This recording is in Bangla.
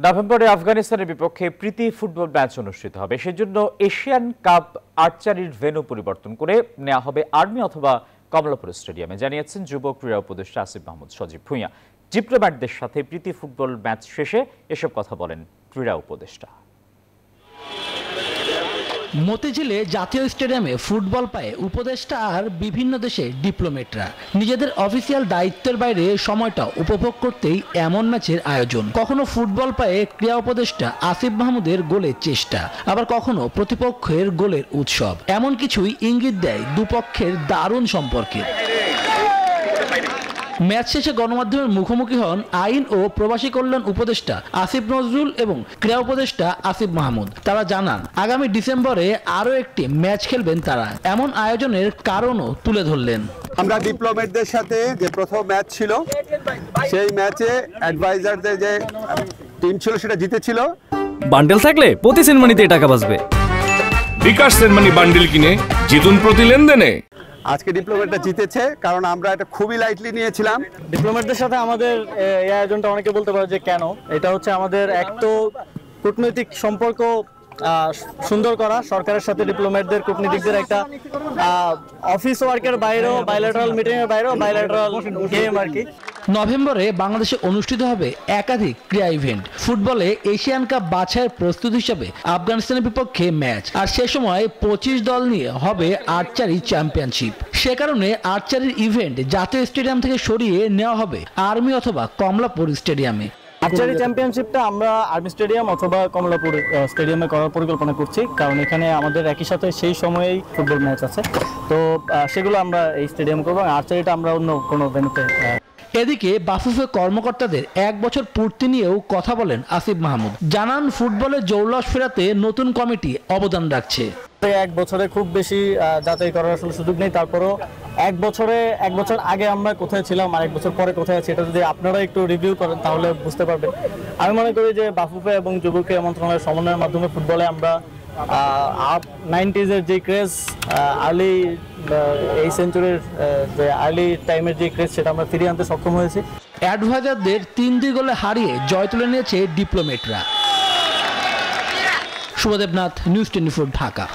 নভেম্বরে আফগানিস্তানের বিপক্ষে প্রীতি ফুটবল ম্যাচ অনুষ্ঠিত হবে। সেজন্য এশিয়ান কাপ আর্চারির ভেন্যু পরিবর্তন করে নেওয়া হবে আর্মি অথবা কমলাপুর স্টেডিয়ামে, জানিয়েছেন যুব ক্রীড়া উপদেষ্টা আসিফ মাহমুদ সজীব ভূঁইয়া। ডিপ্লোম্যাটদের সাথে প্রীতি ফুটবল ম্যাচ শেষে এসব কথা বলেন ক্রীড়া উপদেষ্টা। মতিঝিলে জাতীয় স্টেডিয়ামে ফুটবল পায়ে উপদেষ্টা আর বিভিন্ন দেশে ডিপ্লোমেটরা নিজেদের অফিসিয়াল দায়িত্বের বাইরে সময়টা উপভোগ করতেই এমন ম্যাচের আয়োজন। কখনো ফুটবল পায়ে ক্রীড়া উপদেষ্টা আসিফ মাহমুদের গোলের চেষ্টা, আবার কখনো প্রতিপক্ষের গোলের উৎসব। এমন কিছুই ইঙ্গিত দেয় দুপক্ষের দারুণ সম্পর্কে। ম্যাচ শেষে গণমাধ্যমের মুখোমুখি হন আইন ও প্রবাসী কল্যাণ উপদেষ্টা আসিফ নজরুল এবং ক্রীড়া উপদেষ্টা আসিফ মাহমুদ। তারা জানান আগামী ডিসেম্বরে আরও একটি ম্যাচ খেলবেন তারা। এমন আয়োজনের কারণও তুলে ধরলেন। আমরা ডিপ্লোমেটদের সাথে যে প্রথম ম্যাচ ছিল, সেই ম্যাচে অ্যাডভাইজারদের যে টিম ছিল সেটা জিতেছিল। বান্ডেল থাকলে প্রতি সেনমানিতে টাকা বাঁচবে। বিকাশ সেনমানি বান্ডেল কিনে জিতুন প্রতি লেনদেনে। আজকে ডিপ্লোমেটটা জিতেছে কারণ আমরা এটা খুবই লাইটলি নিয়েছিলাম। ডিপ্লোমেটদের সাথে আমাদের এই আয়োজনটা অনেকে বলতে পারে যে কেন, এটা হচ্ছে আমাদের এক তো কূটনৈতিক সম্পর্ক সুন্দর করা, সরকারের সাথে ডিপ্লোমেটদের কূটনীতিকদের একটা অফিস ওয়ার্কের বাইরেও, বাইল্যাটারাল মিটিং এর বাইরেও বাইল্যাটারাল গেম আর কি। নভেম্বরে বাংলাদেশে অনুষ্ঠিত হবে একাধিক ক্রীড়া ইভেন্ট। ফুটবলে এশিয়ান কাপ বাছাইয়ের প্রস্তুতি হিসেবে আফগানিস্তানের বিপক্ষে ম্যাচ, আর সে সময় 25 দল নিয়ে হবে আর্চারি চ্যাম্পিয়নশিপ। সে কারণে আর্চারির ইভেন্ট জাতীয় স্টেডিয়াম থেকে সরিয়ে নেওয়া হবে আর্মি অথবা কমলাপুর স্টেডিয়ামে। আর্চারি চ্যাম্পিয়নশিপটা আমরা আর্মি স্টেডিয়াম অথবা কমলাপুর স্টেডিয়ামে করার পরিকল্পনা করছি, কারণ এখানে আমাদের একই সাথে সেই সময়েই ফুটবল ম্যাচ আছে, তো সেগুলো আমরা এই স্টেডিয়াম করবো। আর্চারিটা আমরা অন্য কোনো ভেন্যুতে। এদিকে বাফুফে কর্মকর্তাদের 1 বছর পূর্তি নিয়েও কথা বলেন আসিফ মাহমুদ। জানান ফুটবলের জৌলস ফেরাতে নতুন কমিটি অবদান রাখছে। 1 বছরে খুব বেশি যাচাই করার আসলে সুযোগ নেই, তারপরও 1 বছর আগে আমরা কোথায় ছিলাম আর 1 বছর পরে কোথায় আছি, এটা যদি আপনারা একটু রিভিউ করেন তাহলে বুঝতে পারবেন। আমি মনে করি যে বাফুফে এবং যুব ক্রীড়া মন্ত্রণালয়ের সমন্বয়ের মাধ্যমে ফুটবলে আমরা 90s-এর যে ক্রেজ, আর্লি এই সেঞ্চুরির যে আর্লি টাইমের যে ক্রেজ, সেটা আমরা ফিরিয়ে আনতে সক্ষম হয়েছি। অ্যাডভাইজারদের 3-2 গোলে হারিয়ে জয় তুলে নিয়েছে ডিপ্লোমেটরা। শুভদেবনাথ, নিউজ 24, ঢাকা।